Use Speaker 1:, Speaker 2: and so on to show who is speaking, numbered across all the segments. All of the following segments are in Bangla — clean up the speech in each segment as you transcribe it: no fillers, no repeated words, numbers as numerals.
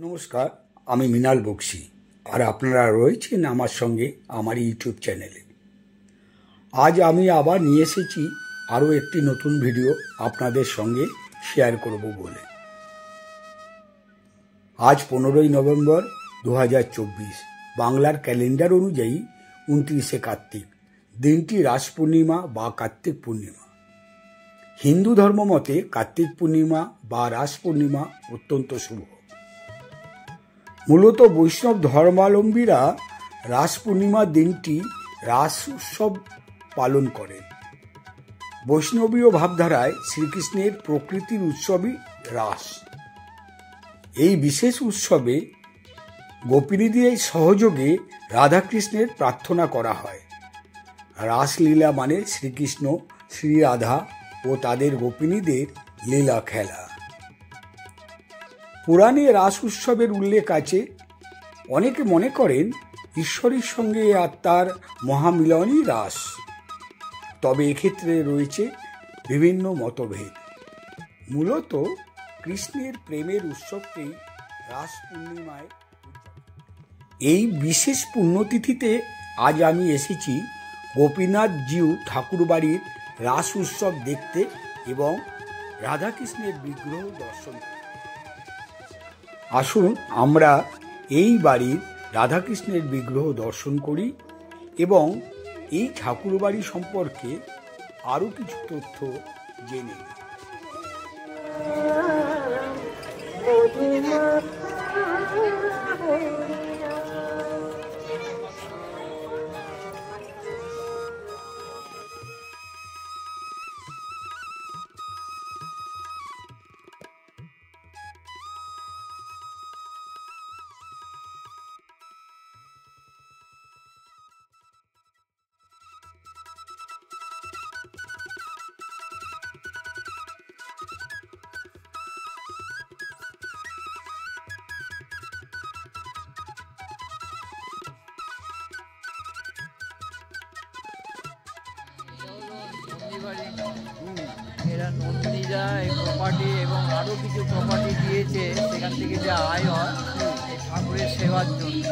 Speaker 1: নমস্কার, আমি মৃণাল বক্সি আর আপনারা রয়েছেন আমার সঙ্গে আমার ইউটিউব চ্যানেলে। আজ আমি আবার নিয়ে এসেছি আরও একটি নতুন ভিডিও আপনাদের সঙ্গে শেয়ার করব বলে। আজ 15ই নভেম্বর 2024, বাংলার ক্যালেন্ডার অনুযায়ী 29শে কার্তিক। দিনটি রাস পূর্ণিমা বা কার্তিক পূর্ণিমা। হিন্দু ধর্ম মতে কার্তিক পূর্ণিমা বা রাস পূর্ণিমা অত্যন্ত শুভ। মূলত বৈষ্ণব ধর্মাবলম্বীরা রাস পূর্ণিমার দিনটি রাস উৎসব পালন করেন। বৈষ্ণবীয় ভাবধারায় শ্রীকৃষ্ণের প্রকৃতির উৎসবই রাস। এই বিশেষ উৎসবে গোপিনীদের সহযোগে রাধাকৃষ্ণের প্রার্থনা করা হয়। রাসলীলা মানে শ্রীকৃষ্ণ, শ্রীরাধা ও তাদের গোপিনীদের লীলা খেলা। পুরাণে রাস উৎসবের উল্লেখ আছে। অনেকে মনে করেন ঈশ্বরের সঙ্গে আত্মার মহামিলনই রাস। তবে এক্ষেত্রে রয়েছে বিভিন্ন মতভেদ। মূলত কৃষ্ণের প্রেমের উৎসবকেই রাস পূর্ণিমায়। এই বিশেষ পুণ্যতিথিতে আজ আমি এসেছি গোপীনাথ জিউ ঠাকুরবাড়ির রাস উৎসব দেখতে এবং রাধাকৃষ্ণের বিগ্রহ দর্শন করতে। আসুন আমরা এই বাড়ির রাধাকৃষ্ণের বিগ্রহ দর্শন করি এবং এই ঠাকুরবাড়ি সম্পর্কে আরও কিছু তথ্য জেনে নিই।
Speaker 2: এরা নন্দীরা এই প্রপার্টি এবং আরও কিছু প্রপার্টি দিয়েছে, সেখান থেকে যে আয় হয় এই ঠাকুরের সেবার জন্য।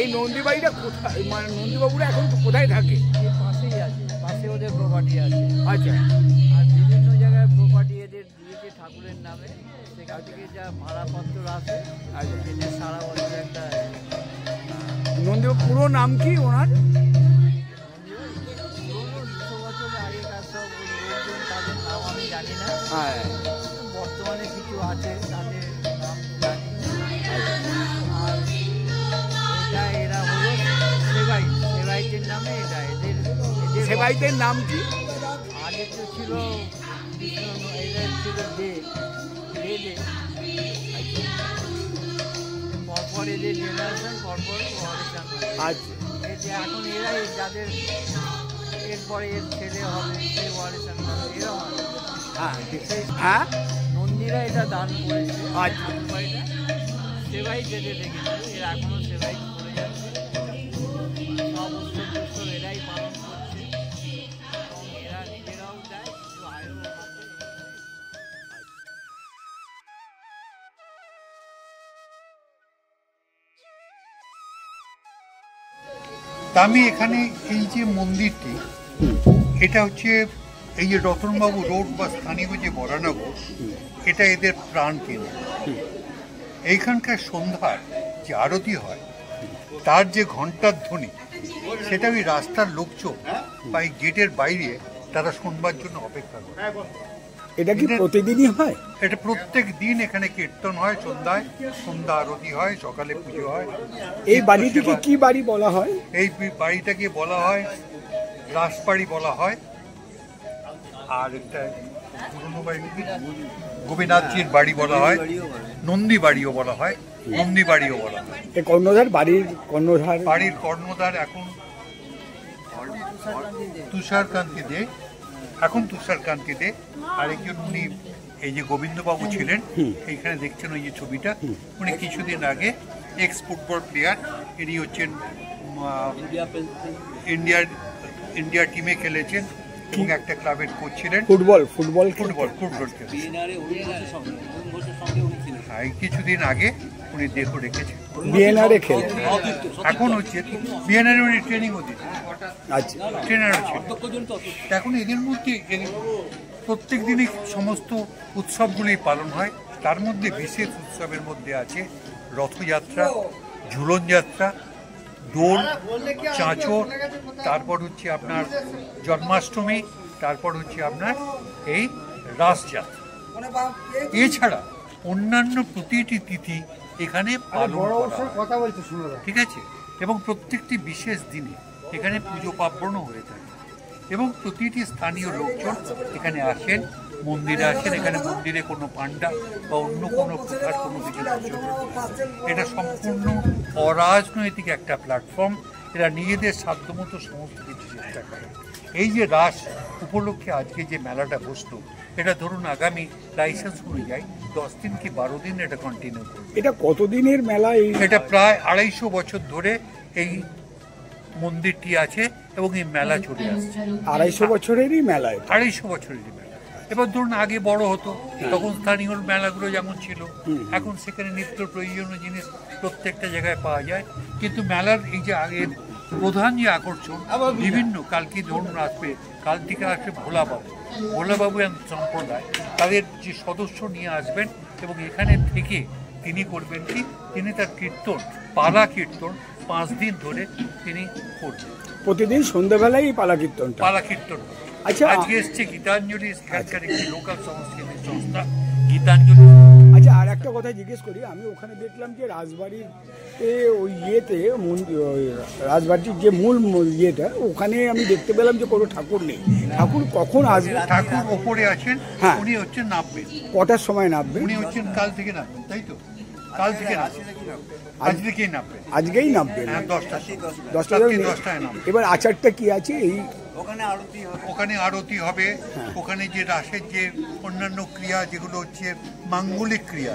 Speaker 1: এই নন্দী বাড়িটা কোথায়, মানে নন্দীবাবুরা এখন কোথায় থাকে?
Speaker 2: এর পাশেই আছে, পাশে ওদের প্রপার্টি আছে।
Speaker 1: আচ্ছা।
Speaker 2: আর বিভিন্ন জায়গায় প্রপার্টি এদের দিয়েছে ঠাকুরের নামে, সেখান থেকে যা ভাড়াপত্র আসে এদের সারা বছর একটা।
Speaker 1: নন্দীবাবু পুরো নাম কি ওনার?
Speaker 2: তাদের নাম আমি জানি না, বর্তমানে কিছু আছে তাদের নাম জানি। আর এটা এরা হলো সেবাইতের নামে। এটা এদের
Speaker 1: সেবাইতের নাম কি?
Speaker 2: আগে তো ছিল এদের ছিল পরপর এদের জেনারেশন পরপর
Speaker 1: আচ্ছা।
Speaker 2: এখন এরাই যাদের এরপরে এর ছেলে হবে সে ওয়ারিশান হবে, এরকম।
Speaker 1: হ্যাঁ,
Speaker 2: নন্দীরা এটা দান করেছে।
Speaker 1: আচ্ছা।
Speaker 2: সেবাই যেতে দেখেছিল, এরা এখনো সেবাই করে যাচ্ছে। সব উৎসব এরাই পালন করছে এবং এরা নিজেরাও দেয়, কিছু আয়ও আছে।
Speaker 3: আমি এখানে এই যে মন্দিরটি, এটা হচ্ছে এই যে রতনবাবু রোড বা স্থানীয় যে বরানগর, এটা এদের প্রাণ কেন্দ্র। এইখানকার সন্ধ্যার যে আরতি হয় তার যে ঘণ্টার ধ্বনি, সেটা ওই রাস্তার লোকজন বা এই গেটের বাইরে তারা শুনবার জন্য অপেক্ষা করে।
Speaker 1: এটা কি প্রতিদিনই হয়?
Speaker 3: এটা প্রত্যেক দিন এখানে কীর্তন হয়, সন্ধ্যা আরতি হয়, সকালে পুজো হয়।
Speaker 1: এই বাড়িটিকে কি বাড়ি বলা হয়?
Speaker 3: এই বাড়িটাকে বলা হয় রাসবাড়ি বলা হয়। আর একটা পুরনো বাড়ি গোপীনাথজির বাড়ি বলা হয়, নন্দী বাড়িও বলা হয়, নন্দী বাড়িও বলা হয়।
Speaker 1: এই কর্ণধার বাড়ির
Speaker 3: কর্ণধার এখন তুষারকান্তি দে। আরেকজন উনি এই যে গোবিন্দবাবু ছিলেন, এইখানে দেখছেন ওই যে ছবিটা, উনি কিছুদিন আগে এক্স ফুটবল প্লেয়ার। ইনি হচ্ছেন ইন্ডিয়ার টিমে খেলেছেন এবং একটা ক্লাবের কোচ ছিলেন।
Speaker 1: ফুটবল
Speaker 3: খেলেছেন। কিছুদিন আগে উনি দেহ রেখেছেন।
Speaker 1: বিএনআরে খেলেন,
Speaker 3: এখন হচ্ছে বিএনআরে উনি ট্রেনিংও দিতেন,
Speaker 1: আচ্ছা
Speaker 3: ট্রেনারও ছিলেন। এখন এদের মধ্যে প্রত্যেক দিনই সমস্ত উৎসবগুলি পালন হয়। তার মধ্যে বিশেষ উৎসবের মধ্যে আছে রথযাত্রা, ঝুলন যাত্রা, দোল, চাঁচর, তারপর হচ্ছে আপনার জন্মাষ্টমী, তারপর হচ্ছে আপনার এই রাসযাত্রা। এছাড়া অন্যান্য প্রতিটি তিথি এখানে পালন করা হয়, ঠিক আছে? এবং প্রত্যেকটি বিশেষ দিনে এখানে পুজো পার্বণও হয়ে থাকে এবং প্রতিটি স্থানীয় লোকজন এখানে আসেন, মন্দিরে আসেন। এখানে মন্দিরে কোনো পান্ডা বা অন্য কোনো প্রকার কোনো কিছু এটা সম্পূর্ণ অরাজনৈতিক একটা প্ল্যাটফর্ম। এরা নিজেদের সাধ্যমতো সমস্ত কিছু চেষ্টা করে। এই যে রাস উপলক্ষে আজকে যে মেলাটা বসলো, এটা ধরুন আগামী লাইসেন্স অনুযায়ী 10 দিন কি 12 দিন এটা কন্টিনিউ করবে।
Speaker 1: এটা কতদিনের মেলা?
Speaker 3: এটা প্রায় 250 বছর ধরে এই মন্দিরটি আছে এবং এই মেলা চলে আসছে।
Speaker 1: 250 বছরেরই মেলা?
Speaker 3: 250 বছরেরই মেলা। এবার ধরুন আগে বড় হতো, তখন স্থানীয় মেলাগুলো যেমন ছিল, এখন সেখানে নিত্য প্রয়োজনীয় জিনিস প্রত্যেকটা জায়গায় পাওয়া যায়। কিন্তু মেলার এই যে আগের প্রধান যে আকর্ষণ বিভিন্ন, কালকে ধরুন আসবে, কাল থেকে আসবে ভোলাবাবু সম্প্রদায়, তাদের যে সদস্য নিয়ে আসবেন এবং এখানে থেকে তিনি করবেন কি, তিনি তার কীর্তন, পালা কীর্তন 5 দিন ধরে তিনি করবেন।
Speaker 1: প্রতিদিন সন্ধ্যাবেলায় পালা কীর্তন। আচ্ছা,
Speaker 3: আজকে এসছে গীতাঞ্জলি, সেখানকার একটি লোকাল সংস্কৃতির সংস্থা গীতাঞ্জলি।
Speaker 1: আচ্ছা, আর একটা কথা জিজ্ঞেস করি, আমি ওখানে দেখলাম যে রাজবাড়ির ওই ইয়েতে, রাজবাড়ির যে মূল ইয়েটা, ওখানে আমি দেখতে পেলাম যে কোনো ঠাকুর নেই। ঠাকুর কখন আসবে?
Speaker 3: ঠাকুর ওপরে আছেন,
Speaker 1: হ্যাঁ।
Speaker 3: উনি হচ্ছেন নামবেন।
Speaker 1: কটার সময় নামবেন?
Speaker 3: উনি হচ্ছেন কাল থেকে নামবেন, তাই তো? কাল থেকে আজকেই নামবেন।
Speaker 1: আজকেই নামবেন?
Speaker 3: হ্যাঁ, 10টায় নামবেন।
Speaker 1: এবার আচারটা কি আছে? এই
Speaker 3: ওখানে আরতি হবে। ওখানে যে রাসের যে অন্যান্য ক্রিয়া যেগুলো হচ্ছে মাঙ্গলিক ক্রিয়া,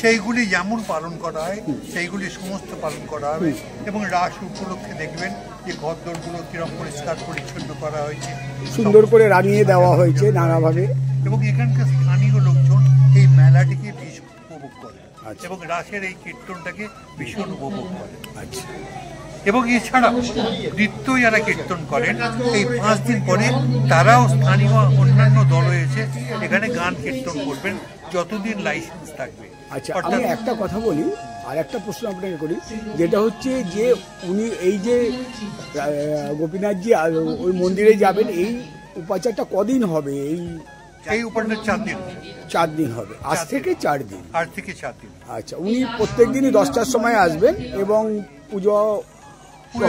Speaker 3: সেইগুলি যেমন পালন করা হয় সেইগুলি সমস্ত পালন করা হবে। এবং রাস উপলক্ষে দেখবেন যে ঘরদোরগুলো কিরকম পরিষ্কার পরিচ্ছন্ন করা হয়েছে,
Speaker 1: সুন্দর করে রাঙিয়ে দেওয়া হয়েছে নানাভাবে।
Speaker 3: এবং এখানকার স্থানীয় লোকজন এই মেলাটিকে ভীষণ উপভোগ করে এবং রাসের এই কীর্তনটাকে ভীষণ উপভোগ করে।
Speaker 1: আচ্ছা,
Speaker 3: এবং এছাড়া নৃত্য যারা কীর্তন করেন, এই 5 দিন পরে তারাও স্থানীয় অন্যান্য দল এসে এখানে গান কীর্তন করবেন যতদিন লাইসেন্স থাকবে।
Speaker 1: আচ্ছা, আমি একটা কথা বলি, আর একটা প্রশ্ন আপনাকে করি, যেটা হচ্ছে যে উনি এই যে গোপীনাথজি ওই মন্দিরে যাবেন, এই উপাচারটা কদিন হবে?
Speaker 3: এই উপাচার 4 দিন।
Speaker 1: 4 দিন হবে, আজ থেকে 4 দিন।
Speaker 3: আজ থেকে 4 দিন।
Speaker 1: আচ্ছা, উনি প্রত্যেক দিনই 10টার সময় আসবেন এবং পুজো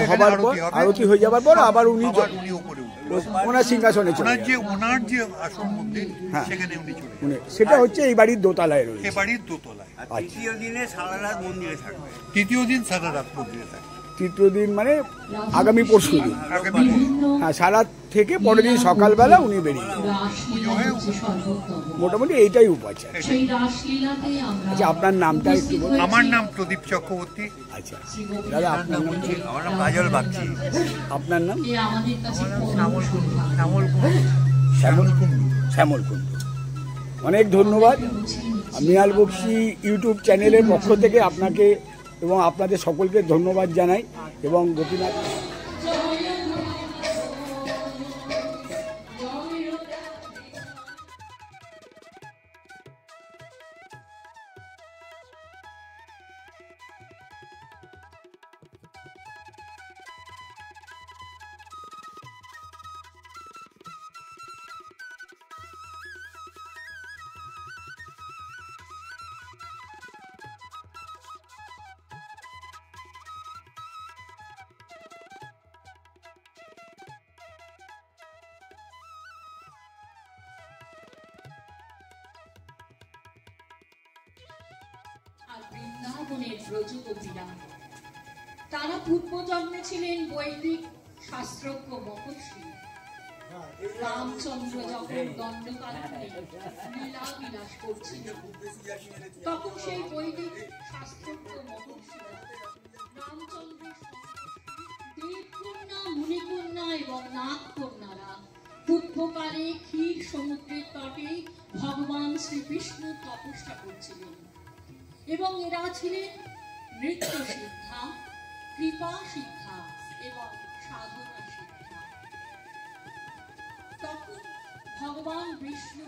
Speaker 1: হবার পর, আরতি হয়ে যাবার পর আবার উনি ওনার সিংহাসনে চলে যাবেন।
Speaker 3: ওনার যে আসল মন্দির, সেখানে উনি চলে যাবেন।
Speaker 1: সেটা হচ্ছে এই বাড়ির দোতলায় রয়েছে।
Speaker 3: এই বাড়ির দোতলায়।
Speaker 2: তৃতীয় দিনে সারা রাত মন্দিরে থাকবে।
Speaker 3: তৃতীয় দিন সারা রাত মন্দিরে থাকবে।
Speaker 1: তৃতীয় দিন মানে আগামী পরশু দিন। হ্যাঁ, সারা থেকে পরের দিন সকালবেলা উনি বেরিয়ে যাবেন। মোটামুটি এইটাই উপাচার। আচ্ছা, আপনার নামটা একটু বলুন।
Speaker 3: আমার নাম প্রদীপ চক্রবর্তী।
Speaker 1: আচ্ছা দাদা, আপনার নাম?
Speaker 2: আমার নাম কাজল বাগচি।
Speaker 1: আপনার নাম?
Speaker 3: শ্যামল কুণ্ডু।
Speaker 1: শ্যামল কুণ্ডু। অনেক ধন্যবাদ। মৃণাল বক্সী ইউটিউব চ্যানেলের পক্ষ থেকে আপনাকে এবং আপনাদের সকলকে ধন্যবাদ জানাই। এবং গোপীনাথ
Speaker 4: বৃন্দাবনের ব্রজগোপীরা, তারা পূর্বজন্মে ছিলেন বৈদিক শাস্ত্রজ্ঞ মহর্ষি। রামচন্দ্র যখন দণ্ডকারণ্যে লীলা বিলাস করছিলেন, তখন সেই বৈদিক শাস্ত্রজ্ঞ মহর্ষিরা রামচন্দ্রের দেবকন্যা, মুনিকন্যা এবং নাগকন্যারা পূর্বকালে ক্ষীর সমুদ্রের তটে ভগবান শ্রীবিষ্ণু তপস্যা করছিলেন। এবং এরা ছিলেন নৃত্য সিদ্ধা, কৃপা সিদ্ধা এবং সাধনা সিদ্ধা। তখন ভগবান বিষ্ণু